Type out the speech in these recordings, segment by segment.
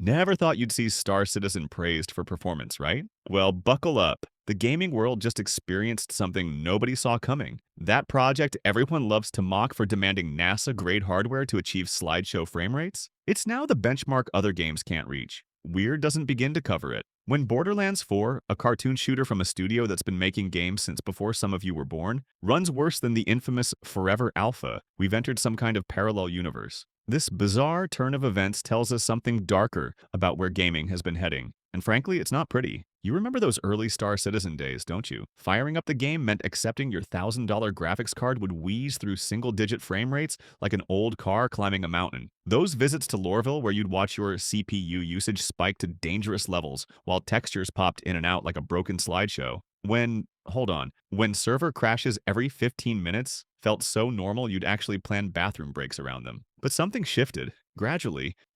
Never thought you'd see Star Citizen praised for performance, right? Well, buckle up. The gaming world just experienced something nobody saw coming. That project everyone loves to mock for demanding NASA-grade hardware to achieve slideshow frame rates? It's now the benchmark other games can't reach. Weird doesn't begin to cover it. When Borderlands 4, a cartoon shooter from a studio that's been making games since before some of you were born, runs worse than the infamous Forever Alpha, we've entered some kind of parallel universe. This bizarre turn of events tells us something darker about where gaming has been heading. And frankly, it's not pretty. You remember those early Star Citizen days, don't you? Firing up the game meant accepting your $1,000 graphics card would wheeze through single-digit frame rates like an old car climbing a mountain. Those visits to Lorville where you'd watch your CPU usage spike to dangerous levels while textures popped in and out like a broken slideshow. When server crashes every 15 minutes felt so normal you'd actually plan bathroom breaks around them. But something shifted.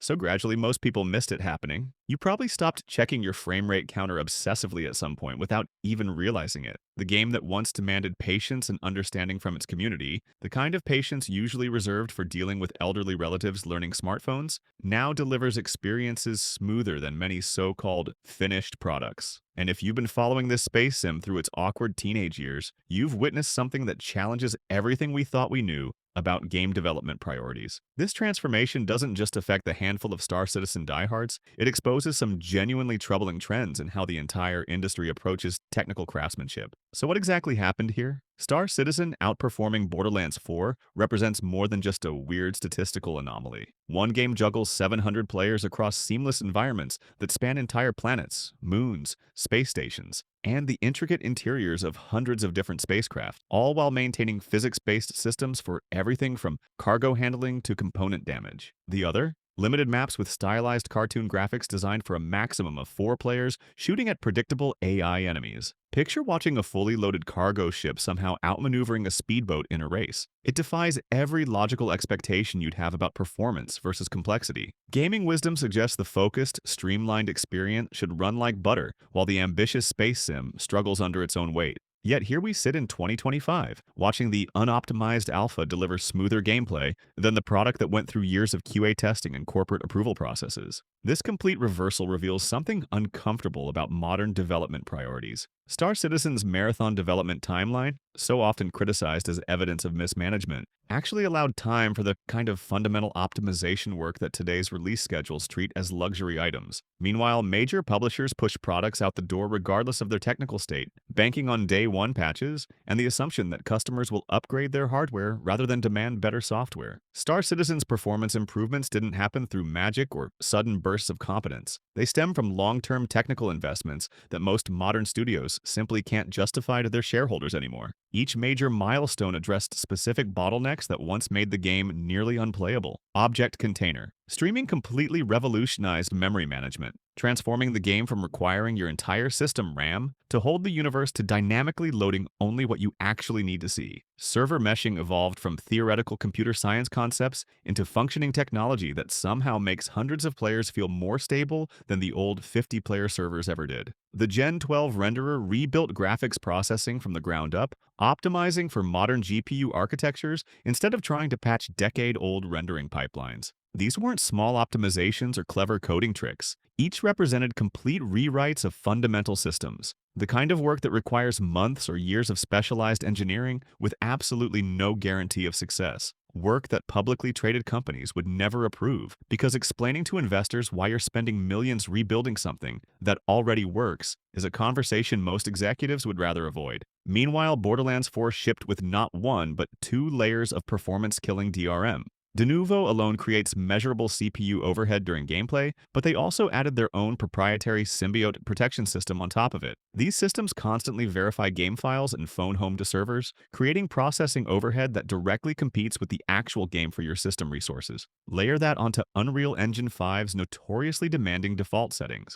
So gradually most people missed it happening. You probably stopped checking your frame rate counter obsessively at some point without even realizing it. The game that once demanded patience and understanding from its community, the kind of patience usually reserved for dealing with elderly relatives learning smartphones, now delivers experiences smoother than many so-called finished products. And if you've been following this space sim through its awkward teenage years, you've witnessed something that challenges everything we thought we knew about game development priorities. This transformation doesn't just affect the handful of Star Citizen diehards, it exposes some genuinely troubling trends in how the entire industry approaches technical craftsmanship. So what exactly happened here? Star Citizen outperforming Borderlands 4 represents more than just a weird statistical anomaly. One game juggles 700 players across seamless environments that span entire planets, moons, space stations, and the intricate interiors of hundreds of different spacecraft, all while maintaining physics-based systems for everything from cargo handling to component damage. The other? Limited maps with stylized cartoon graphics designed for a maximum of 4 players shooting at predictable AI enemies. Picture watching a fully loaded cargo ship somehow outmaneuvering a speedboat in a race. It defies every logical expectation you'd have about performance versus complexity. Gaming wisdom suggests the focused, streamlined experience should run like butter, while the ambitious space sim struggles under its own weight. Yet here we sit in 2025, watching the unoptimized alpha deliver smoother gameplay than the product that went through years of QA testing and corporate approval processes. This complete reversal reveals something uncomfortable about modern development priorities. Star Citizen's marathon development timeline, so often criticized as evidence of mismanagement, actually allowed time for the kind of fundamental optimization work that today's release schedules treat as luxury items. Meanwhile, major publishers push products out the door regardless of their technical state, banking on day one patches and the assumption that customers will upgrade their hardware rather than demand better software. Star Citizen's performance improvements didn't happen through magic or sudden bursts of competence. They stem from long-term technical investments that most modern studios simply can't justify to their shareholders anymore. Each major milestone addressed specific bottlenecks that once made the game nearly unplayable. Object Container. Streaming completely revolutionized memory management, transforming the game from requiring your entire system RAM to hold the universe to dynamically loading only what you actually need to see. Server meshing evolved from theoretical computer science concepts into functioning technology that somehow makes hundreds of players feel more stable than the old 50-player servers ever did. The Gen 12 renderer rebuilt graphics processing from the ground up, optimizing for modern GPU architectures instead of trying to patch decade-old rendering pipelines. These weren't small optimizations or clever coding tricks. Each represented complete rewrites of fundamental systems, the kind of work that requires months or years of specialized engineering with absolutely no guarantee of success. Work that publicly traded companies would never approve, because explaining to investors why you're spending millions rebuilding something that already works is a conversation most executives would rather avoid. Meanwhile, Borderlands 4 shipped with not one but 2 layers of performance-killing DRM. De Novo alone creates measurable CPU overhead during gameplay, but they also added their own proprietary symbiote protection system on top of it. These systems constantly verify game files and phone home to servers, creating processing overhead that directly competes with the actual game for your system resources. Layer that onto Unreal Engine 5's notoriously demanding default settings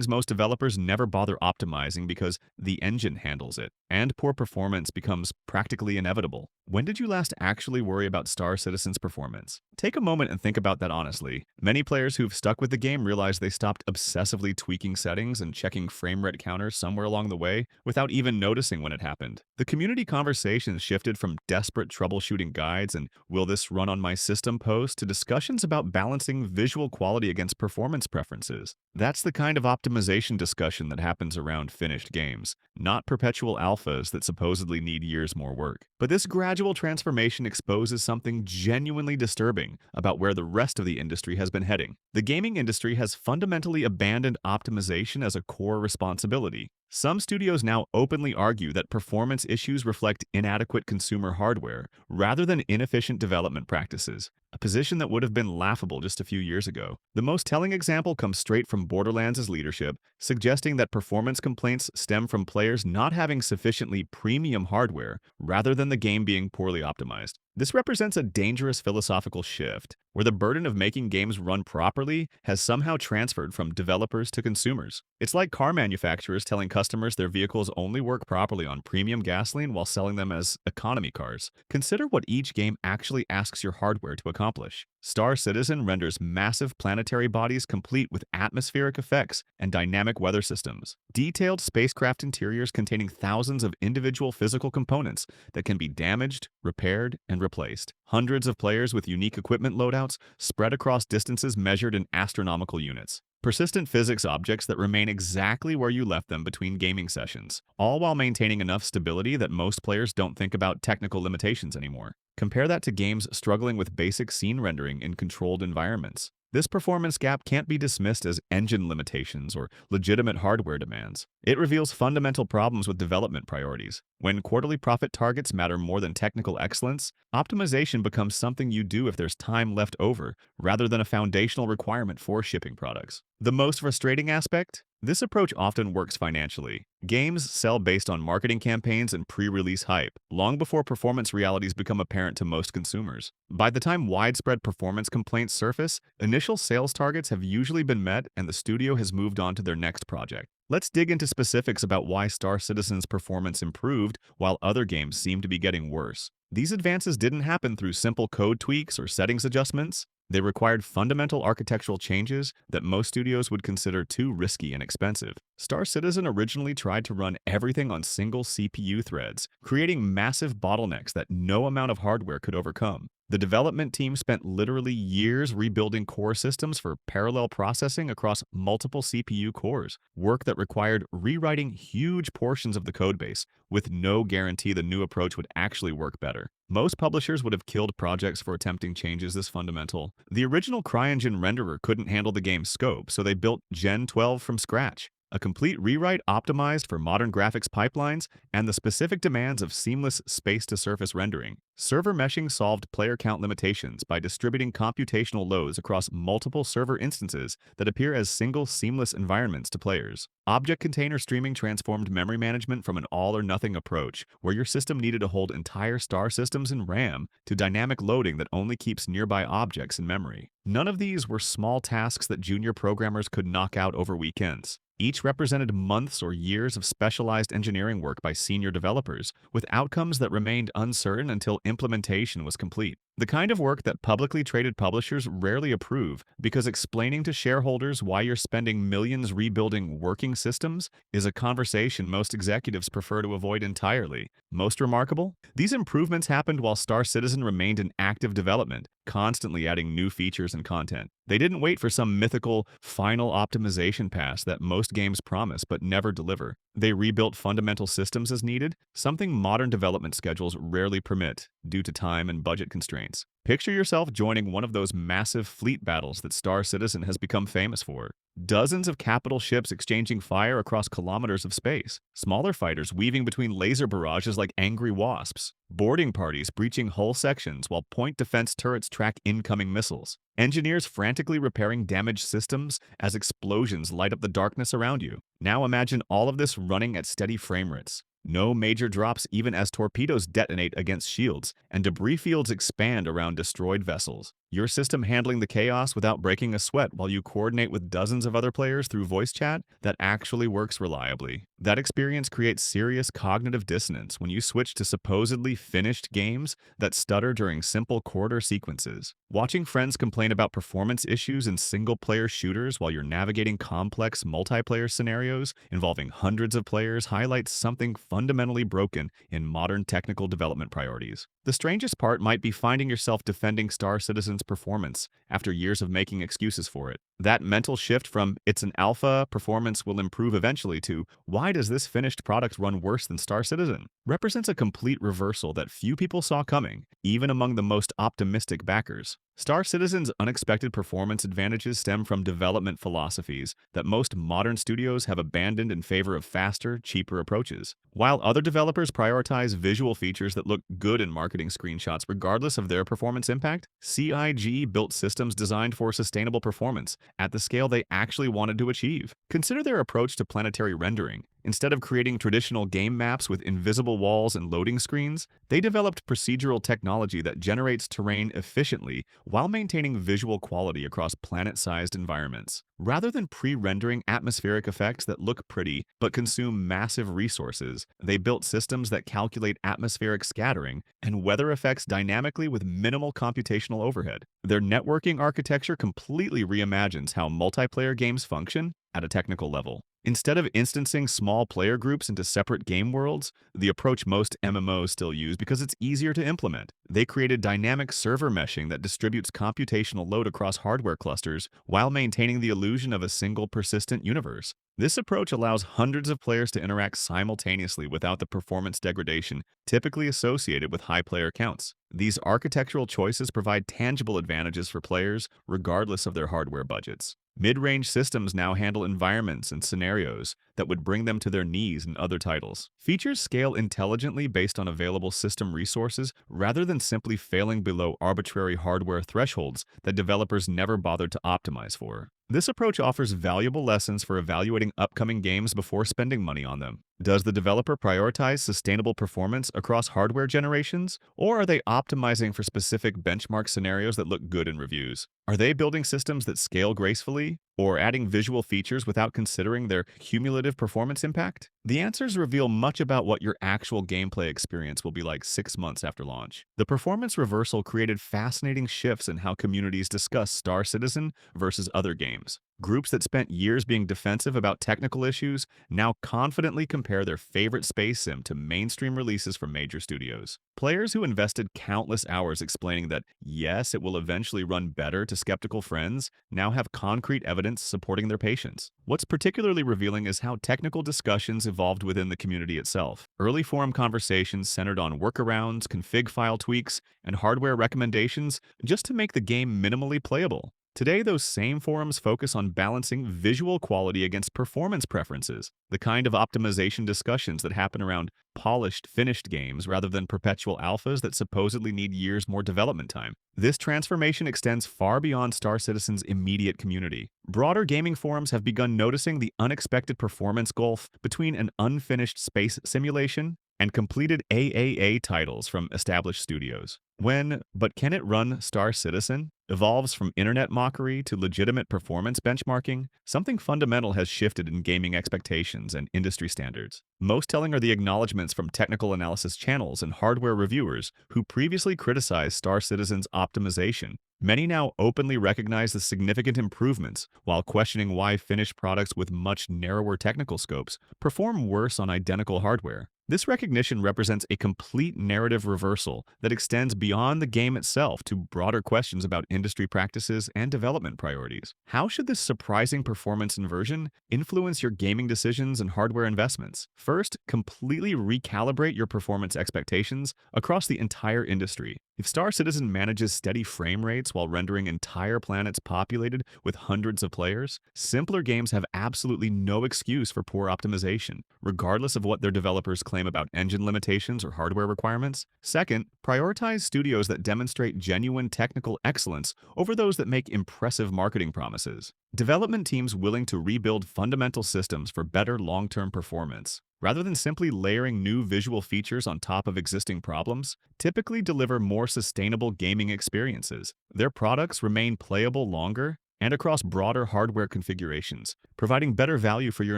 most developers never bother optimizing because the engine handles it, and poor performance becomes practically inevitable. When did you last actually worry about Star Citizen's performance? performance. Take a moment and think about that honestly. Many players who've stuck with the game realize they stopped obsessively tweaking settings and checking frame rate counters somewhere along the way without even noticing when it happened. The community conversations shifted from desperate troubleshooting guides and "will this run on my system" posts to discussions about balancing visual quality against performance preferences. That's the kind of optimization discussion that happens around finished games, not perpetual alphas that supposedly need years more work. But this gradual transformation exposes something genuinely disturbing about where the rest of the industry has been heading. The gaming industry has fundamentally abandoned optimization as a core responsibility. Some studios now openly argue that performance issues reflect inadequate consumer hardware rather than inefficient development practices, a position that would have been laughable just a few years ago. The most telling example comes straight from Borderlands' leadership, suggesting that performance complaints stem from players not having sufficiently premium hardware rather than the game being poorly optimized. This represents a dangerous philosophical shift, where the burden of making games run properly has somehow transferred from developers to consumers. It's like car manufacturers telling customers their vehicles only work properly on premium gasoline while selling them as economy cars. Consider what each game actually asks your hardware to accomplish. Star Citizen renders massive planetary bodies complete with atmospheric effects and dynamic weather systems. Detailed spacecraft interiors containing thousands of individual physical components that can be damaged, repaired, and replaced. Hundreds of players with unique equipment loadouts spread across distances measured in astronomical units. Persistent physics objects that remain exactly where you left them between gaming sessions, all while maintaining enough stability that most players don't think about technical limitations anymore. Compare that to games struggling with basic scene rendering in controlled environments. This performance gap can't be dismissed as engine limitations or legitimate hardware demands. It reveals fundamental problems with development priorities. When quarterly profit targets matter more than technical excellence, optimization becomes something you do if there's time left over, rather than a foundational requirement for shipping products. The most frustrating aspect? This approach often works financially. Games sell based on marketing campaigns and pre-release hype, long before performance realities become apparent to most consumers. By the time widespread performance complaints surface, initial sales targets have usually been met and the studio has moved on to their next project. Let's dig into specifics about why Star Citizen's performance improved while other games seem to be getting worse. These advances didn't happen through simple code tweaks or settings adjustments. They required fundamental architectural changes that most studios would consider too risky and expensive. Star Citizen originally tried to run everything on single CPU threads, creating massive bottlenecks that no amount of hardware could overcome. The development team spent literally years rebuilding core systems for parallel processing across multiple CPU cores, work that required rewriting huge portions of the codebase, with no guarantee the new approach would actually work better. Most publishers would have killed projects for attempting changes this fundamental. The original CryEngine renderer couldn't handle the game's scope, so they built Gen 12 from scratch. A complete rewrite optimized for modern graphics pipelines and the specific demands of seamless space-to-surface rendering. Server meshing solved player count limitations by distributing computational loads across multiple server instances that appear as single seamless environments to players. Object container streaming transformed memory management from an all-or-nothing approach, where your system needed to hold entire star systems in RAM, to dynamic loading that only keeps nearby objects in memory. None of these were small tasks that junior programmers could knock out over weekends. Each represented months or years of specialized engineering work by senior developers, with outcomes that remained uncertain until implementation was complete. The kind of work that publicly traded publishers rarely approve, because explaining to shareholders why you're spending millions rebuilding working systems is a conversation most executives prefer to avoid entirely. Most remarkable? These improvements happened while Star Citizen remained in active development, constantly adding new features and content. They didn't wait for some mythical final optimization pass that most games promise but never deliver. They rebuilt fundamental systems as needed, something modern development schedules rarely permit due to time and budget constraints. Picture yourself joining one of those massive fleet battles that Star Citizen has become famous for. Dozens of capital ships exchanging fire across kilometers of space. Smaller fighters weaving between laser barrages like angry wasps. Boarding parties breaching hull sections while point defense turrets track incoming missiles. Engineers frantically repairing damaged systems as explosions light up the darkness around you. Now imagine all of this running at steady frame rates. No major drops even as torpedoes detonate against shields and debris fields expand around destroyed vessels. Your system handling the chaos without breaking a sweat while you coordinate with dozens of other players through voice chat that actually works reliably. That experience creates serious cognitive dissonance when you switch to supposedly finished games that stutter during simple quarter sequences. Watching friends complain about performance issues in single-player shooters while you're navigating complex multiplayer scenarios involving hundreds of players highlights something fundamentally broken in modern technical development priorities. The strangest part might be finding yourself defending Star Citizen's performance after years of making excuses for it. That mental shift from "it's an alpha, performance will improve eventually" to "why does this finished product run worse than Star Citizen?" represents a complete reversal that few people saw coming, even among the most optimistic backers. Star Citizen's unexpected performance advantages stem from development philosophies that most modern studios have abandoned in favor of faster, cheaper approaches. While other developers prioritize visual features that look good in marketing screenshots regardless of their performance impact, CIG built systems designed for sustainable performance at the scale they actually wanted to achieve. Consider their approach to planetary rendering. Instead of creating traditional game maps with invisible walls and loading screens, they developed procedural technology that generates terrain efficiently while maintaining visual quality across planet-sized environments. Rather than pre-rendering atmospheric effects that look pretty but consume massive resources, they built systems that calculate atmospheric scattering and weather effects dynamically with minimal computational overhead. Their networking architecture completely reimagines how multiplayer games function at a technical level. Instead of instancing small player groups into separate game worlds, the approach most MMOs still use because it's easier to implement. They created dynamic server meshing that distributes computational load across hardware clusters while maintaining the illusion of a single persistent universe. This approach allows hundreds of players to interact simultaneously without the performance degradation typically associated with high player counts. These architectural choices provide tangible advantages for players regardless of their hardware budgets. Mid-range systems now handle environments and scenarios that would bring them to their knees in other titles. Features scale intelligently based on available system resources rather than simply failing below arbitrary hardware thresholds that developers never bothered to optimize for. This approach offers valuable lessons for evaluating upcoming games before spending money on them. Does the developer prioritize sustainable performance across hardware generations, or are they optimizing for specific benchmark scenarios that look good in reviews? Are they building systems that scale gracefully, or adding visual features without considering their cumulative performance impact? The answers reveal much about what your actual gameplay experience will be like 6 months after launch. The performance reversal created fascinating shifts in how communities discuss Star Citizen versus other games. Groups that spent years being defensive about technical issues now confidently compare their favorite space sim to mainstream releases from major studios. Players who invested countless hours explaining that, yes, it will eventually run better to skeptical friends now have concrete evidence supporting their patience. What's particularly revealing is how technical discussions evolved within the community itself. Early forum conversations centered on workarounds, config file tweaks, and hardware recommendations just to make the game minimally playable. Today, those same forums focus on balancing visual quality against performance preferences, the kind of optimization discussions that happen around polished, finished games rather than perpetual alphas that supposedly need years more development time. This transformation extends far beyond Star Citizen's immediate community. Broader gaming forums have begun noticing the unexpected performance gulf between an unfinished space simulation and completed AAA titles from established studios. But can it run Star Citizen? Evolves from internet mockery to legitimate performance benchmarking, something fundamental has shifted in gaming expectations and industry standards. Most telling are the acknowledgments from technical analysis channels and hardware reviewers who previously criticized Star Citizen's optimization. Many now openly recognize the significant improvements, while questioning why finished products with much narrower technical scopes perform worse on identical hardware. This recognition represents a complete narrative reversal that extends beyond the game itself to broader questions about industry practices and development priorities. How should this surprising performance inversion influence your gaming decisions and hardware investments? First, completely recalibrate your performance expectations across the entire industry. If Star Citizen manages steady frame rates while rendering entire planets populated with hundreds of players, simpler games have absolutely no excuse for poor optimization, regardless of what their developers claim about engine limitations or hardware requirements. Second, prioritize studios that demonstrate genuine technical excellence over those that make impressive marketing promises. Development teams willing to rebuild fundamental systems for better long-term performance, rather than simply layering new visual features on top of existing problems, typically deliver more sustainable gaming experiences. Their products remain playable longer and across broader hardware configurations, providing better value for your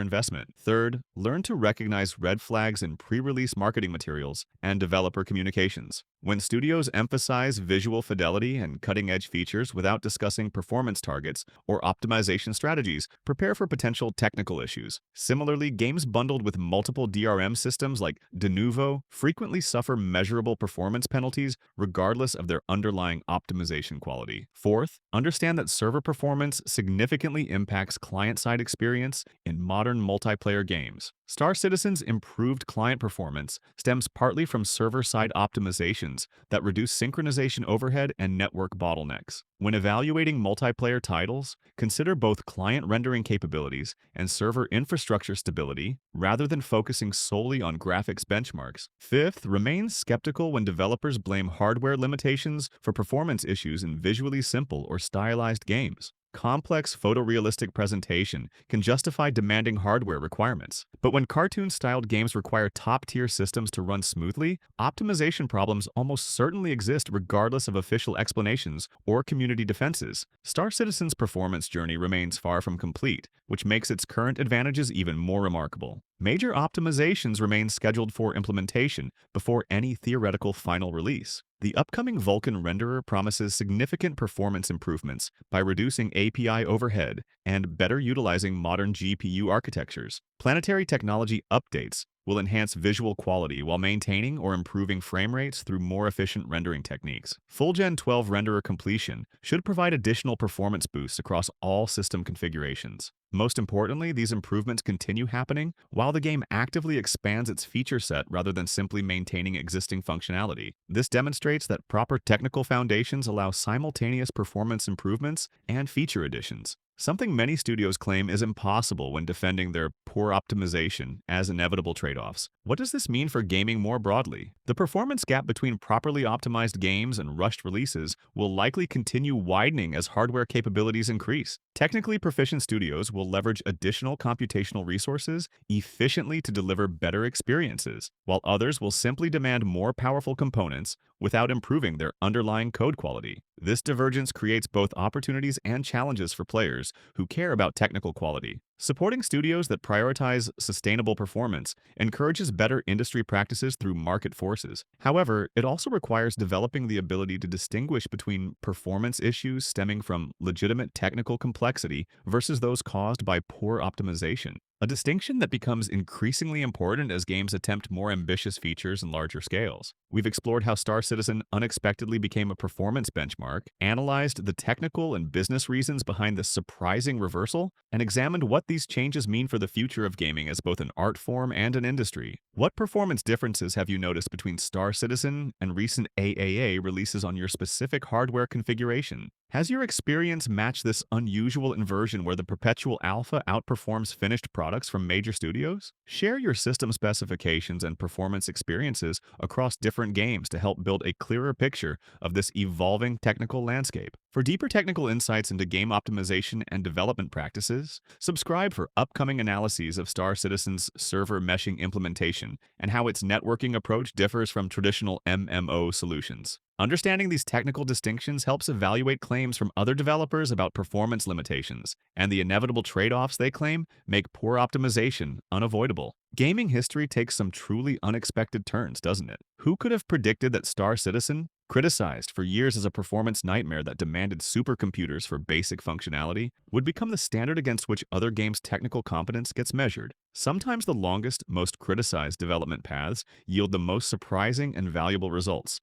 investment. Third, learn to recognize red flags in pre-release marketing materials and developer communications. When studios emphasize visual fidelity and cutting-edge features without discussing performance targets or optimization strategies, prepare for potential technical issues. Similarly, games bundled with multiple DRM systems like de novo frequently suffer measurable performance penalties regardless of their underlying optimization quality. Fourth, understand that server performance significantly impacts client-side experience in modern multiplayer games. Star Citizen's improved client performance stems partly from server-side optimizations that reduce synchronization overhead and network bottlenecks. When evaluating multiplayer titles, consider both client rendering capabilities and server infrastructure stability rather than focusing solely on graphics benchmarks. Fifth, remain skeptical when developers blame hardware limitations for performance issues in visually simple or stylized games. Complex photorealistic presentation can justify demanding hardware requirements. But when cartoon-styled games require top-tier systems to run smoothly, optimization problems almost certainly exist regardless of official explanations or community defenses. Star Citizen's performance journey remains far from complete, which makes its current advantages even more remarkable. Major optimizations remain scheduled for implementation before any theoretical final release. The upcoming Vulkan renderer promises significant performance improvements by reducing API overhead and better utilizing modern GPU architectures. Planetary technology updates will enhance visual quality while maintaining or improving frame rates through more efficient rendering techniques. Full Gen 12 renderer completion should provide additional performance boosts across all system configurations. Most importantly, these improvements continue happening while the game actively expands its feature set rather than simply maintaining existing functionality. This demonstrates that proper technical foundations allow simultaneous performance improvements and feature additions, something many studios claim is impossible when defending their poor optimization as inevitable trade-offs. What does this mean for gaming more broadly? The performance gap between properly optimized games and rushed releases will likely continue widening as hardware capabilities increase. Technically proficient studios will leverage additional computational resources efficiently to deliver better experiences, while others will simply demand more powerful components without improving their underlying code quality. This divergence creates both opportunities and challenges for players who care about technical quality. Supporting studios that prioritize sustainable performance encourages better industry practices through market forces. However, it also requires developing the ability to distinguish between performance issues stemming from legitimate technical complexity versus those caused by poor optimization, a distinction that becomes increasingly important as games attempt more ambitious features and larger scales. We've explored how Star Citizen unexpectedly became a performance benchmark, analyzed the technical and business reasons behind this surprising reversal, and examined what these changes mean for the future of gaming as both an art form and an industry. What performance differences have you noticed between Star Citizen and recent AAA releases on your specific hardware configuration? Has your experience matched this unusual inversion where the perpetual alpha outperforms finished products from major studios? Share your system specifications and performance experiences across different games to help build a clearer picture of this evolving technical landscape. For deeper technical insights into game optimization and development practices, subscribe for upcoming analyses of Star Citizen's server meshing implementation and how its networking approach differs from traditional MMO solutions. Understanding these technical distinctions helps evaluate claims from other developers about performance limitations, and the inevitable trade-offs they claim make poor optimization unavoidable. Gaming history takes some truly unexpected turns, doesn't it? Who could have predicted that Star Citizen, criticized for years as a performance nightmare that demanded supercomputers for basic functionality, would become the standard against which other games' technical competence gets measured? Sometimes the longest, most criticized development paths yield the most surprising and valuable results.